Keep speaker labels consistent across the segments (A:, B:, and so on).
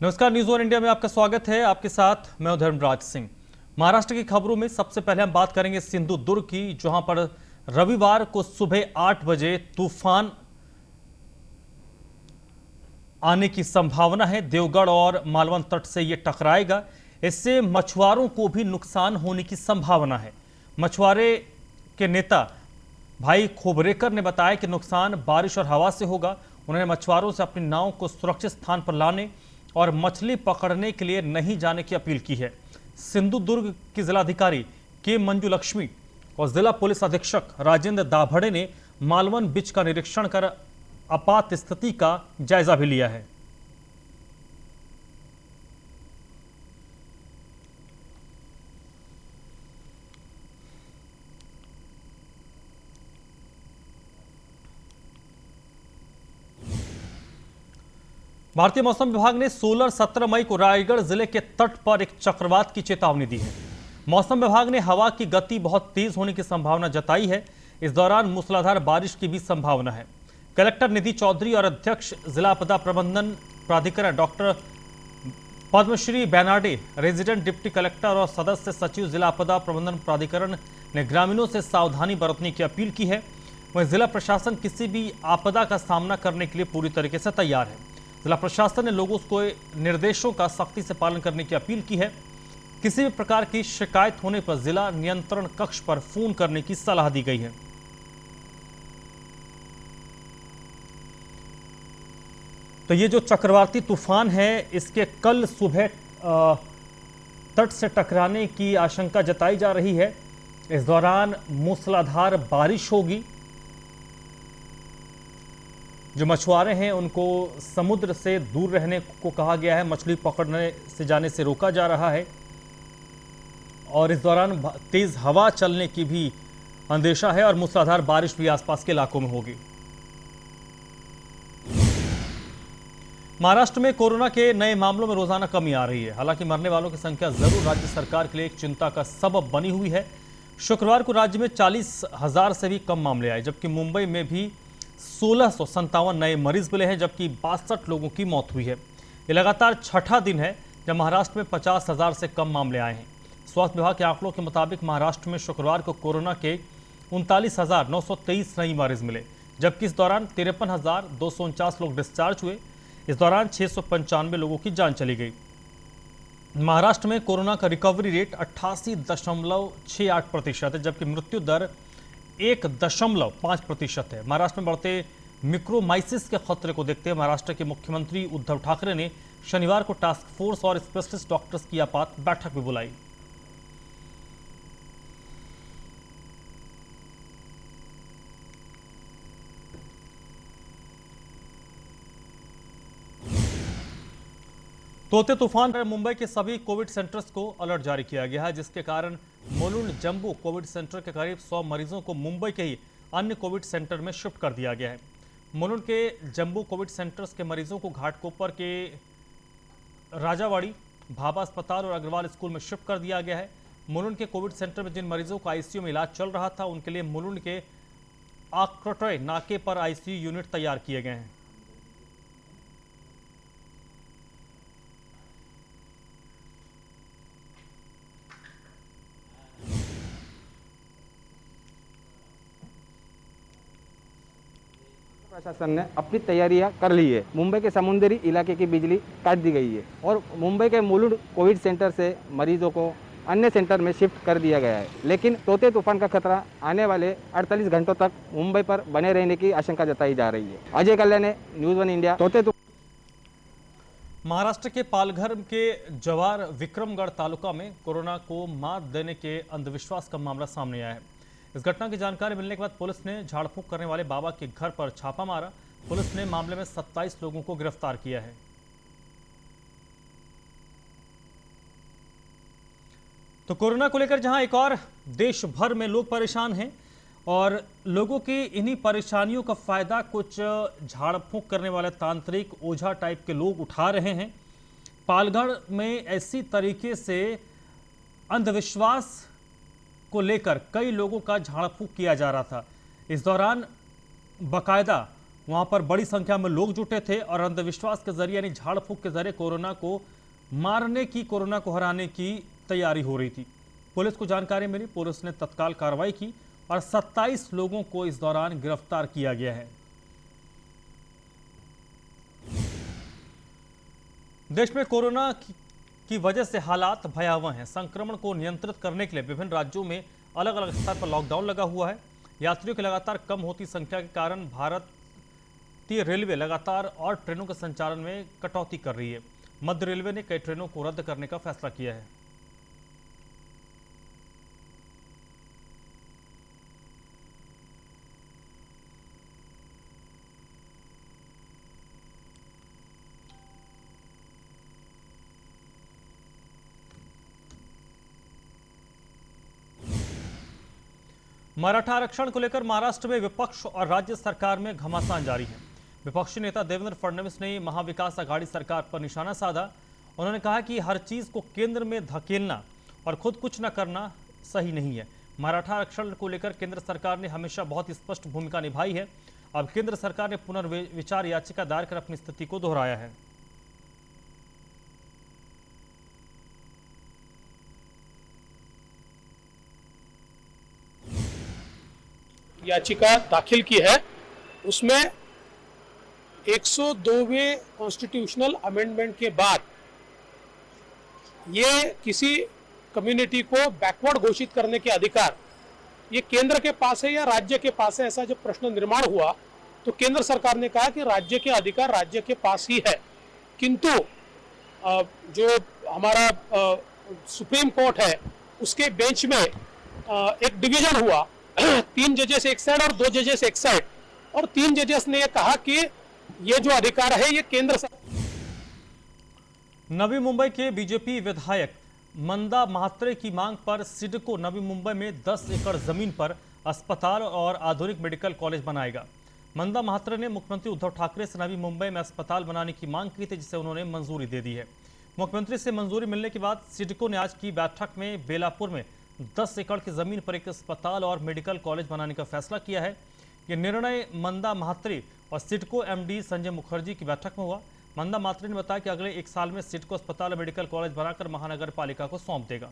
A: नमस्कार, news one India में आपका स्वागत है। आपके साथ मैं हूं धर्मराज सिंह। महाराष्ट्र की खबरों में सबसे पहले हम बात करेंगे सिंधुदुर्ग की, जहां पर रविवार को सुबह 8 बजे तूफान आने की संभावना है। देवगढ़ और मालवन तट से यह टकराएगा। इससे मछुआरों को भी नुकसान होने की संभावना है। मछुआरे के नेता भाई खोबरेकर ने बताया कि नुकसान बारिश और हवा से होगा। उन्होंने मछुआरों से अपनी नाव को सुरक्षित स्थान पर लाने और मछली पकड़ने के लिए नहीं जाने की अपील की है। सिंधुदुर्ग की जिलाधिकारी के मंजू लक्ष्मी और जिला पुलिस अधीक्षक राजेंद्र दाभड़े ने मालवन बीच का निरीक्षण कर आपात स्थिति का जायजा भी लिया है। भारतीय मौसम विभाग ने 16-17 मई को रायगढ़ जिले के तट पर एक चक्रवात की चेतावनी दी है। मौसम विभाग ने हवा की गति बहुत तेज होने की संभावना जताई है। इस दौरान मूसलाधार बारिश की भी संभावना है। कलेक्टर निधि चौधरी और अध्यक्ष जिला आपदा प्रबंधन प्राधिकरण doctor Padmashree Bainarde, resident deputy collector और सदस्य सचिव जिला आपदा प्रबंधन प्राधिकरण ने ग्रामीणों से सावधानी बरतने की अपील की है। वहीं जिला प्रशासन किसी भी आपदा का सामना करने के लिए पूरी तरीके से तैयार है। जिला प्रशासन ने लोगों को निर्देशों का सख्ती से पालन करने की अपील की है। किसी भी प्रकार की शिकायत होने पर जिला नियंत्रण कक्ष पर फोन करने की सलाह दी गई है। तो ये जो चक्रवाती तूफान है, इसके कल सुबह तट से टकराने की आशंका जताई जा रही है। इस दौरान मूसलाधार बारिश होगी। जो मछुआरे हैं उनको समुद्र से दूर रहने को कहा गया है। मछली पकड़ने से जाने से रोका जा रहा है और इस दौरान तेज हवा चलने की भी अंदेशा है और मूसलाधार बारिश भी आसपास के इलाकों में होगी। महाराष्ट्र में कोरोना के नए मामलों में रोजाना कमी आ रही है। हालांकि मरने वालों की संख्या जरूर राज्य सरकार के लिए एक चिंता का सबब बनी हुई है। शुक्रवार को राज्य में 40,000 से भी कम मामले आए, जबकि मुंबई में भी 1657 नए मरीज मिले हैं, जबकि 62 लोगों की मौत हुई है। ये लगातार छठा दिन है जब महाराष्ट्र में 50,000 से कम मामले आए हैं। स्वास्थ्य विभाग के आंकड़ों के मुताबिक महाराष्ट्र में शुक्रवार को कोरोना के 39,923 नए मरीज मिले, जबकि इस दौरान 53,249 लोग डिस्चार्ज हुए। इस दौरान 695 लोगों की जान चली गई। महाराष्ट्र में कोरोना का रिकवरी रेट 88.68% है, जबकि मृत्यु दर 1.5% है। महाराष्ट्र में बढ़ते मिक्रोमाइसिस के खतरे को देखते हुए महाराष्ट्र के मुख्यमंत्री उद्धव ठाकरे ने शनिवार को टास्क फोर्स और स्पेशलिस्ट डॉक्टर्स की आपात बैठक भी बुलाई। तोते तूफान पर मुंबई के सभी कोविड सेंटर्स को अलर्ट जारी किया गया है, जिसके कारण मुलुंड जंबू कोविड सेंटर के करीब 100 मरीजों को मुंबई के ही अन्य कोविड सेंटर में शिफ्ट कर दिया गया है। मुलुंड के जंबू कोविड सेंटर्स के मरीजों को घाटकोपर के राजावाड़ी, भाभा अस्पताल और अग्रवाल स्कूल में शिफ्ट कर दिया गया है। मुलुंड के कोविड सेंटर में जिन मरीजों का आईसीयू में इलाज चल रहा था, उनके लिए मुलुंड के आक्रटोय नाके पर आईसीयू यूनिट तैयार किए गए हैं।
B: प्रशासन ने अपनी तैयारियां कर ली है। मुंबई के समुद्री इलाके की बिजली काट दी गई है और मुंबई के मुलुंड कोविड सेंटर से मरीजों को अन्य सेंटर में शिफ्ट कर दिया गया है। लेकिन तोते तूफान का खतरा आने वाले 48 घंटों तक मुंबई पर बने रहने की आशंका जताई जा रही है। अजय कल्याण ने न्यूज़ वन इंडिया।
A: महाराष्ट्र के पालघर के जवार विक्रमगढ़ तालुका में कोरोना को मात देने के अंधविश्वास का मामला सामने आया है। इस घटना की जानकारी मिलने के बाद पुलिस ने झाड़ फूंक करने वाले बाबा के घर पर छापा मारा। पुलिस ने मामले में 27 लोगों को गिरफ्तार किया है। तो कोरोना को लेकर जहां एक और देश भर में लोग परेशान हैं और लोगों की इन्हीं परेशानियों का फायदा कुछ झाड़ फूंक करने वाले तांत्रिक ओझा टाइप के लोग उठा रहे हैं। पालघर में ऐसी तरीके से अंधविश्वास को लेकर कई लोगों का झाड़ फूंक किया जा रहा था। इस दौरान बाकायदा वहां पर बड़ी संख्या में लोग जुटे थे और अंधविश्वास के जरिए यानी झाड़ फूंक के जरिए कोरोना को मारने की, कोरोना को हराने की तैयारी हो रही थी। पुलिस को जानकारी मिली, पुलिस ने तत्काल कार्रवाई की और 27 लोगों को इस दौरान गिरफ्तार किया गया है। देश में कोरोना की वजह से हालात भयावह हैं। संक्रमण को नियंत्रित करने के लिए विभिन्न राज्यों में अलग अलग स्तर पर लॉकडाउन लगा हुआ है। यात्रियों की लगातार कम होती संख्या के कारण भारतीय रेलवे लगातार और ट्रेनों के संचालन में कटौती कर रही है। मध्य रेलवे ने कई ट्रेनों को रद्द करने का फैसला किया है। मराठा आरक्षण को लेकर महाराष्ट्र में विपक्ष और राज्य सरकार में घमासान जारी है। विपक्षी नेता देवेंद्र फडणवीस ने महाविकास आघाड़ी सरकार पर निशाना साधा। उन्होंने कहा कि हर चीज को केंद्र में धकेलना और खुद कुछ न करना सही नहीं है। मराठा आरक्षण को लेकर केंद्र सरकार ने हमेशा बहुत स्पष्ट भूमिका निभाई है। अब केंद्र सरकार ने पुनर्विचार याचिका दायर कर अपनी स्थिति को दोहराया है।
C: याचिका दाखिल की है, उसमें 102वें कॉन्स्टिट्यूशनल अमेंडमेंट के बाद ये किसी कम्युनिटी को बैकवर्ड घोषित करने के अधिकार ये केंद्र के पास है या राज्य के पास है, ऐसा जब प्रश्न निर्माण हुआ तो केंद्र सरकार ने कहा कि राज्य के अधिकार राज्य के पास ही है। किंतु जो हमारा सुप्रीम कोर्ट है उसके बेंच में एक डिवीजन हुआ, 3 जजेस एक साइड और 2 जजेस एक साइड, और 3 जजेस ने यह कहा कि ये जो अधिकार है ये केंद्र सरकार।
A: नवी मुंबई के बीजेपी विधायक मंदा म्हात्रे की मांग पर सिडको नवी मुंबई में 10 एकड़ जमीन पर अस्पताल और आधुनिक मेडिकल कॉलेज बनाएगा। मंदा म्हात्रे ने मुख्यमंत्री उद्धव ठाकरे से नवी मुंबई में अस्पताल बनाने की मांग की थी, जिसे उन्होंने मंजूरी दे दी है। मुख्यमंत्री से मंजूरी मिलने के बाद सिडको ने आज की बैठक में बेलापुर में 10 एकड़ की जमीन पर एक अस्पताल और मेडिकल कॉलेज बनाने का फैसला किया है। यह निर्णय मंदा म्हात्रे और सिडको एमडी संजय मुखर्जी की बैठक में हुआ। मंदा म्हात्रे ने बताया कि अगले 1 साल में सिडको अस्पताल और मेडिकल कॉलेज बनाकर महानगर पालिका को सौंप देगा।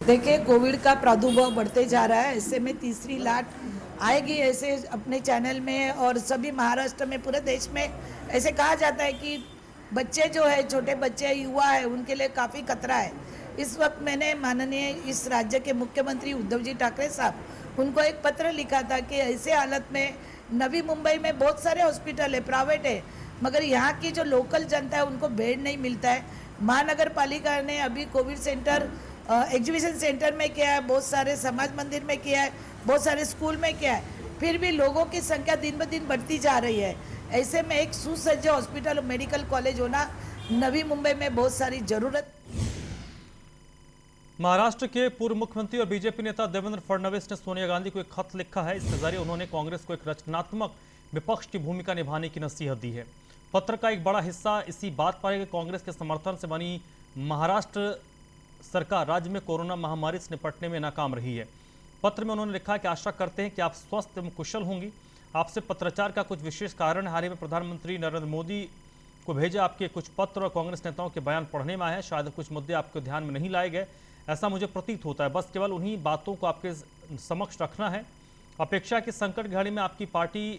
D: देखिए, कोविड का प्रादुर्भाव बढ़ते जा रहा है, ऐसे में तीसरी लाट आएगी, ऐसे अपने चैनल में और सभी महाराष्ट्र में, पूरे देश में ऐसे कहा जाता है कि बच्चे जो है, छोटे बच्चे, युवा है, उनके लिए काफ़ी खतरा है। इस वक्त मैंने माननीय इस राज्य के मुख्यमंत्री उद्धव जी ठाकरे साहब उनको एक पत्र लिखा था कि ऐसे हालत में नवी मुंबई में बहुत सारे हॉस्पिटल है, प्राइवेट है, मगर यहाँ की जो लोकल जनता है उनको बेड नहीं मिलता है। महानगर पालिका ने अभी कोविड सेंटर एग्जीबिशन सेंटर में किया है, बहुत सारे समाज मंदिर में किया है, बहुत सारे स्कूल में किया है, फिर भी लोगों की संख्या दिन ब दिन बढ़ती जा रही है। ऐसे में एक सुसज्ज हॉस्पिटल और मेडिकल कॉलेज होना नवी मुंबई में बहुत सारी जरूरत।
A: महाराष्ट्र के पूर्व मुख्यमंत्री और बीजेपी नेता देवेंद्र फडणवीस ने सोनिया गांधी को एक खत लिखा है। इसके जरिए उन्होंने कांग्रेस को एक रचनात्मक विपक्ष की भूमिका निभाने की नसीहत दी है। पत्र का एक बड़ा हिस्सा इसी बात पर है कि कांग्रेस के समर्थन से बनी महाराष्ट्र सरकार राज्य में कोरोना महामारी से निपटने में नाकाम रही है। पत्र में उन्होंने लिखा है कि आशा करते हैं कि आप स्वस्थ एवं कुशल होंगी। आपसे पत्राचार का कुछ विशेष कारण हाल ही में प्रधानमंत्री नरेंद्र मोदी को भेजे आपके कुछ पत्र और कांग्रेस नेताओं के बयान पढ़ने में आए हैं। शायद कुछ मुद्दे आपके ध्यान में नहीं लाए गए, ऐसा मुझे प्रतीत होता है। बस केवल उन्हीं बातों को आपके समक्ष रखना है। अपेक्षा की संकट घड़ी में आपकी पार्टी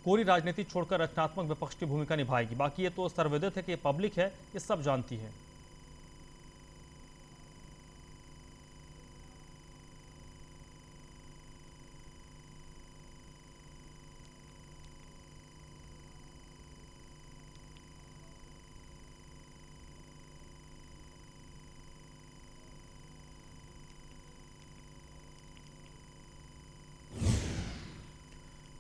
A: कोरी राजनीति छोड़कर रचनात्मक विपक्ष की भूमिका निभाएगी। बाकी ये तो सर्वविदित है कि पब्लिक है, ये सब जानती है।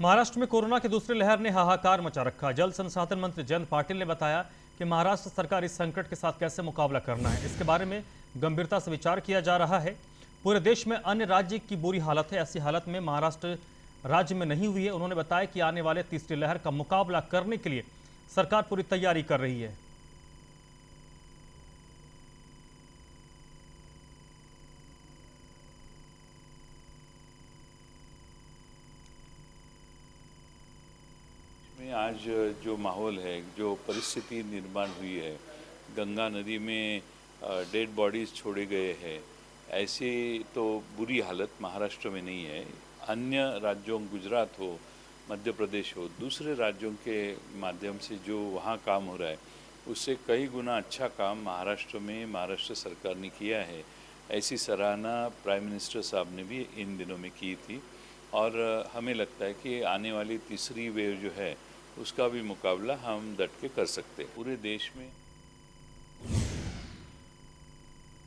A: महाराष्ट्र में कोरोना की दूसरी लहर ने हाहाकार मचा रखा। जल संसाधन मंत्री जयंत पाटिल ने बताया कि महाराष्ट्र सरकार इस संकट के साथ कैसे मुकाबला करना है, इसके बारे में गंभीरता से विचार किया जा रहा है। पूरे देश में अन्य राज्य की बुरी हालत है, ऐसी हालत में महाराष्ट्र राज्य में नहीं हुई है। उन्होंने बताया कि आने वाले तीसरी लहर का मुकाबला करने के लिए सरकार पूरी तैयारी कर रही है।
E: में आज जो माहौल है, जो परिस्थिति निर्माण हुई है, गंगा नदी में डेड बॉडीज़ छोड़े गए हैं, ऐसी तो बुरी हालत महाराष्ट्र में नहीं है। अन्य राज्यों, गुजरात हो, मध्य प्रदेश हो, दूसरे राज्यों के माध्यम से जो वहाँ काम हो रहा है, उससे कई गुना अच्छा काम महाराष्ट्र में महाराष्ट्र सरकार ने किया है। ऐसी सराहना प्राइम मिनिस्टर साहब ने भी इन दिनों में की थी और हमें लगता है कि आने वाली तीसरी वेव जो है उसका भी मुकाबला हम डट के कर सकते हैं। पूरे देश में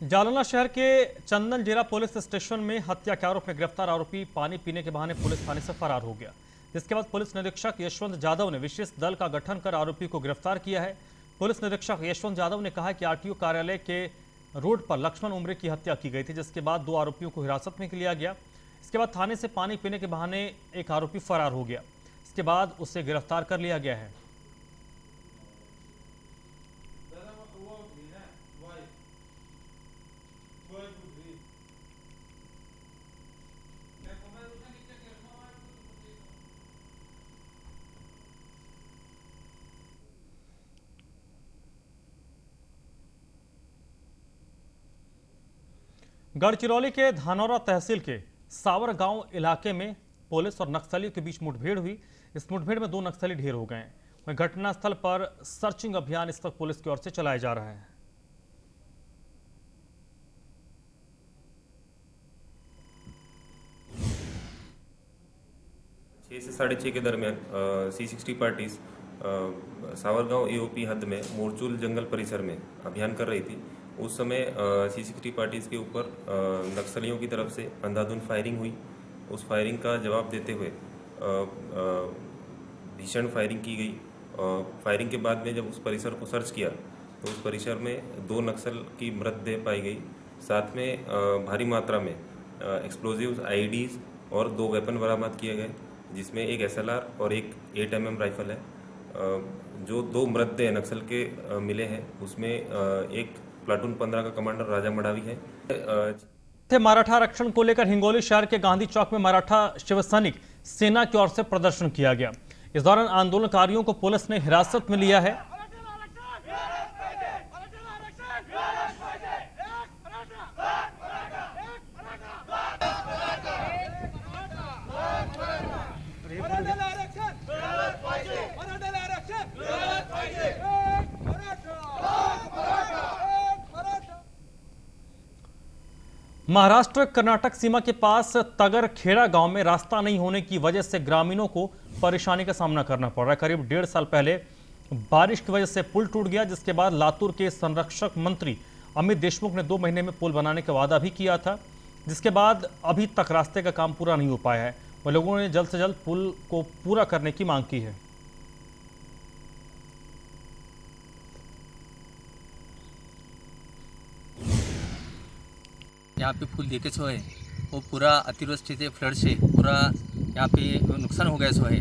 A: जालना शहर के चंदन जीरा पुलिस स्टेशन में हत्या के आरोप में गिरफ्तार आरोपी पानी पीने के बहाने पुलिस थाने से फरार हो गया, जिसके बाद पुलिस निरीक्षक यशवंत यादव ने विशेष दल का गठन कर आरोपी को गिरफ्तार किया है। पुलिस निरीक्षक यशवंत यादव ने कहा कि आरटीओ कार्यालय के रोड पर लक्ष्मण उमरे की हत्या की गई थी, जिसके बाद 2 आरोपियों को हिरासत में लिया गया। इसके बाद थाने से पानी पीने के बहाने एक आरोपी फरार हो गया। इसके बाद उसे गिरफ्तार कर लिया गया है। गढ़चिरौली के धानौरा तहसील के सावर गांव इलाके में पुलिस और नक्सलियों के बीच मुठभेड़ हुई। इस मुठभेड़ में 2 नक्सली ढेर हो गए हैं। वहीं घटनास्थल पर सर्चिंग अभियान इस वक्त पुलिस की ओर से चलाया जा रहा है।
F: से 6:30 के दरमियान C60 पार्टीज सावरगांव EOP हद में मोरचूल जंगल परिसर में अभियान कर रही थी। उस समय C60 पार्टीज के ऊपर नक्सलियों की तरफ से अंधाधुंध फायरिंग हुई। उस फायरिंग का जवाब देते हुए भीषण फायरिंग की गई। फायरिंग के बाद में जब उस परिसर को सर्च किया तो उस परिसर में 2 नक्सल की मृतदेह पाई गई। साथ में भारी मात्रा में एक्सप्लोजिव्स, IEDs और 2 वेपन बरामद किए गए, जिसमें एक SLR और एक 8mm राइफल है। जो 2 मृतदेह नक्सल के मिले हैं उसमें एक प्लाटून 15 का कमांडर राजा मडावी है।
A: मराठा आरक्षण को लेकर हिंगोली शहर के गांधी चौक में मराठा शिव सैनिक सेना की ओर से प्रदर्शन किया गया। इस दौरान आंदोलनकारियों को पुलिस ने हिरासत में लिया है। महाराष्ट्र कर्नाटक सीमा के पास तगर खेड़ा गांव में रास्ता नहीं होने की वजह से ग्रामीणों को परेशानी का सामना करना पड़ रहा है। करीब 1.5 साल पहले बारिश की वजह से पुल टूट गया, जिसके बाद लातूर के संरक्षक मंत्री अमित देशमुख ने 2 महीने में पुल बनाने का वादा भी किया था, जिसके बाद अभी तक रास्ते का काम पूरा नहीं हो पाया है। वह लोगों ने जल्द से जल्द पुल को पूरा करने की मांग की है।
G: यहाँ पे पुल देखे सो है वो पूरा अतिवृष्टि से फ्लड से पूरा यहाँ पे नुकसान हो गया सो है।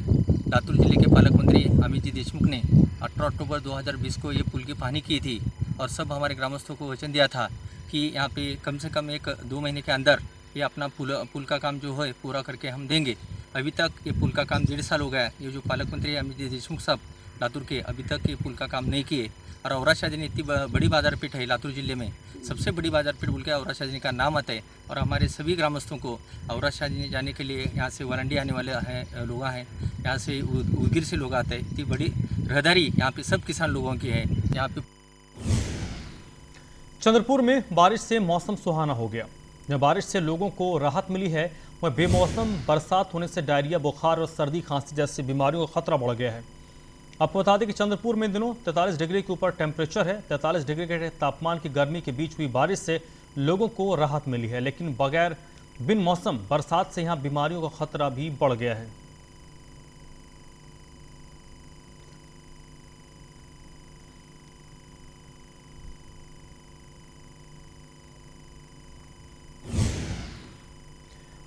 G: लातूर जिले के पालक मंत्री अमित जी देशमुख ने 18 अक्टूबर 2020 को ये पुल की पानी की थी और सब हमारे ग्रामस्थों को वचन दिया था कि यहाँ पे कम से कम 1-2 महीने के अंदर ये अपना पुल का काम जो है पूरा करके हम देंगे। अभी तक ये पुल का काम 1.5 साल हो गया है। ये जो पालक मंत्री अमित जी देशमुख साहब लातूर के अभी तक ये पुल का काम नहीं किए। और औरा शाहजनी इतनी बड़ी बाजार पेठ है लातूर जिले में, सबसे बड़ी बाजार पेठ बोल के औरा शाहजनी का नाम आता है। और हमारे सभी ग्रामस्थों को औरा शाहजनी जाने के लिए यहाँ से वरंडी आने वाले हैं लोग हैं, यहाँ से उदगिर से लोग आते हैं। इतनी बड़ी रहदारी यहाँ पे सब किसान लोगों की है। यहाँ पे
A: चंद्रपुर में बारिश से मौसम सुहाना हो गया। जब बारिश से लोगों को राहत मिली है, वह बेमौसम बरसात होने से डायरिया, बुखार और सर्दी खांसी जैसी बीमारियों का खतरा बढ़ गया है। आपको बता दें कि चंद्रपुर में इन दिनों 43 डिग्री के ऊपर टेम्परेचर है। 43 डिग्री के तापमान की गर्मी के बीच हुई बारिश से लोगों को राहत मिली है, लेकिन बिन मौसम बरसात से यहाँ बीमारियों का खतरा भी बढ़ गया है।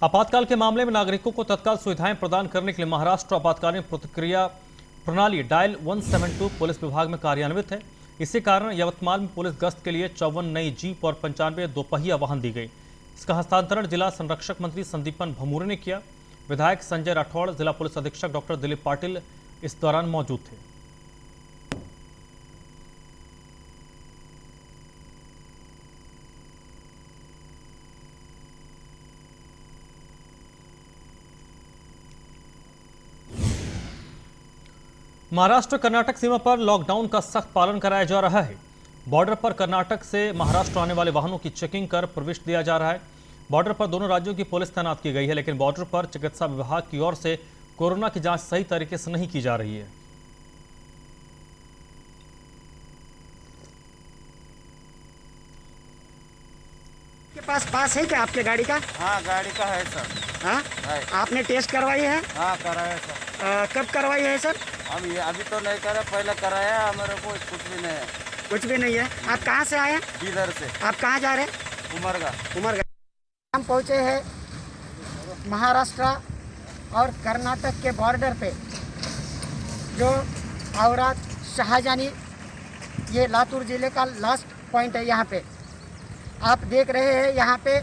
A: आपातकाल के मामले में नागरिकों को तत्काल सुविधाएं प्रदान करने के लिए महाराष्ट्र आपातकालीन प्रतिक्रिया प्रणाली डायल 172 पुलिस विभाग में कार्यान्वित है। इसी कारण यवतमाल में पुलिस गश्त के लिए 54 नई जीप और 95 दोपहिया वाहन दी गई। इसका हस्तांतरण जिला संरक्षक मंत्री संदीपन भमूरे ने किया। विधायक संजय राठौड़, जिला पुलिस अधीक्षक डॉक्टर दिलीप पाटिल, इस दौरान मौजूद थे। महाराष्ट्र कर्नाटक सीमा पर लॉकडाउन का सख्त पालन कराया जा रहा है। बॉर्डर पर कर्नाटक से महाराष्ट्र आने वाले वाहनों की चेकिंग कर प्रवेश दिया जा रहा है। बॉर्डर पर दोनों राज्यों की पुलिस तैनात की गई है, लेकिन बॉर्डर पर चिकित्सा विभाग की ओर से कोरोना की जांच सही तरीके से नहीं की जा रही है।
H: के पास है क्या आपके गाड़ी का?
I: हाँ, गाड़ी का है सर।
H: हाँ,
I: है।
H: आपने टेस्ट करवाई है?
I: हाँ, कराया सर।
H: कब करवाई है सर?
I: हम ये अभी तो नहीं करा, पहले कराया। हमारे को कुछ भी नहीं है।
H: कुछ भी नहीं है। आप कहाँ से आए हैं?
I: डीलर से।
H: आप कहाँ जा रहे हैं?
I: उमरगा।
H: हम पहुँचे हैं महाराष्ट्र और कर्नाटक के बॉर्डर पे, जो औरात शाहजहानी, ये लातूर जिले का लास्ट पॉइंट है। यहाँ पे आप देख रहे हैं, यहाँ पे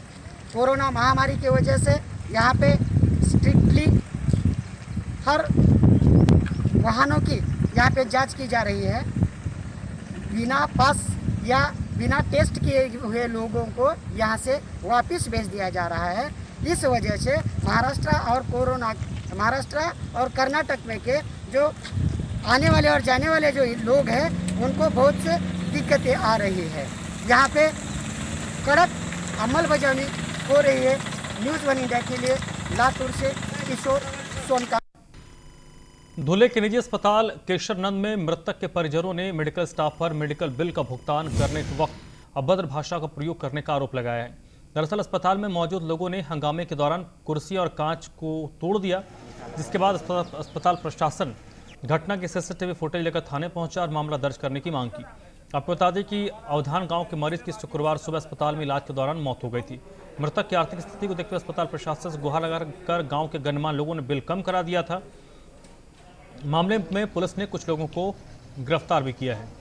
H: कोरोना महामारी की वजह से यहाँ पे स्ट्रिक्टली हर वाहनों की यहाँ पे जांच की जा रही है। बिना पास या बिना टेस्ट किए हुए लोगों को यहाँ से वापस भेज दिया जा रहा है। इस वजह से महाराष्ट्र और कर्नाटक में के जो आने वाले और जाने वाले जो लोग हैं, उनको बहुत से दिक्कतें आ रही है। यहाँ पे कड़क अमलबजावनी हो रही है। न्यूज़ 1 इंडिया के लिए लातूर से किशोर सोनका।
A: धुले के निजी अस्पताल केशरनंद में मृतक के परिजनों ने मेडिकल स्टाफ पर मेडिकल बिल का भुगतान करने के वक्त अभद्र भाषा का प्रयोग करने का आरोप लगाया है। दरअसल अस्पताल में मौजूद लोगों ने हंगामे के दौरान कुर्सी और कांच को तोड़ दिया, जिसके बाद अस्पताल प्रशासन घटना की सीसीटीवी फुटेज लेकर थाने पहुंचा और मामला दर्ज करने की मांग की। आपको बता दें कि अवधान गांव के मरीज की शुक्रवार सुबह अस्पताल में इलाज के दौरान मौत हो गई थी। मृतक की आर्थिक स्थिति को देखते हुए अस्पताल प्रशासन से गुहार लगाकर गांव के गणमान्य लोगों ने बिल कम करा दिया था। मामले में पुलिस ने कुछ लोगों को गिरफ्तार भी किया है।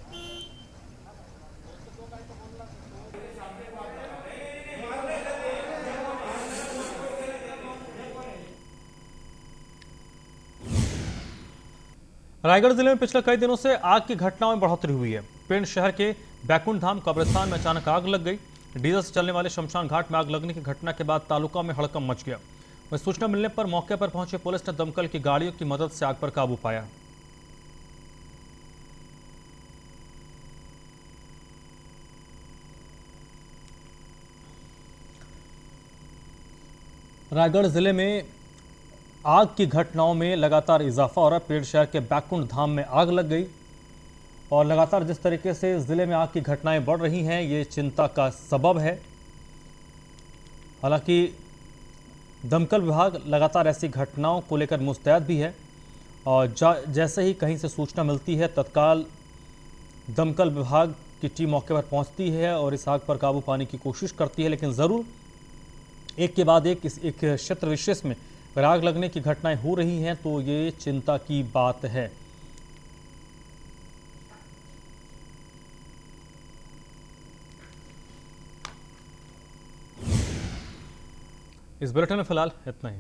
A: रायगढ़ जिले में पिछले कई दिनों से आग की घटनाओं में बढ़ोतरी हुई है। पेंच शहर के बैकुंठ धाम कब्रिस्तान में अचानक आग लग गई। डीजल से चलने वाले शमशान घाट में आग लगने की घटना के बाद तालुका में हड़कंप मच गया। वहीं सूचना मिलने पर मौके पर पहुंची पुलिस ने दमकल की गाड़ियों की मदद से आग पर काबू पाया। रायगढ़ जिले में आग की घटनाओं में लगातार इजाफा हो रहा है। पेड़ शहर के बैकुंठ धाम में आग लग गई और लगातार जिस तरीके से जिले में आग की घटनाएं बढ़ रही हैं, ये चिंता का सबब है। हालांकि दमकल विभाग लगातार ऐसी घटनाओं को लेकर मुस्तैद भी है और जैसे ही कहीं से सूचना मिलती है, तत्काल दमकल विभाग की टीम मौके पर पहुंचती है और इस आग पर काबू पाने की कोशिश करती है। लेकिन ज़रूर एक के बाद एक क्षेत्र विशेष में अगर आग लगने की घटनाएं हो रही हैं तो ये चिंता की बात है। इस बुलेटिन में फिलहाल इतना ही।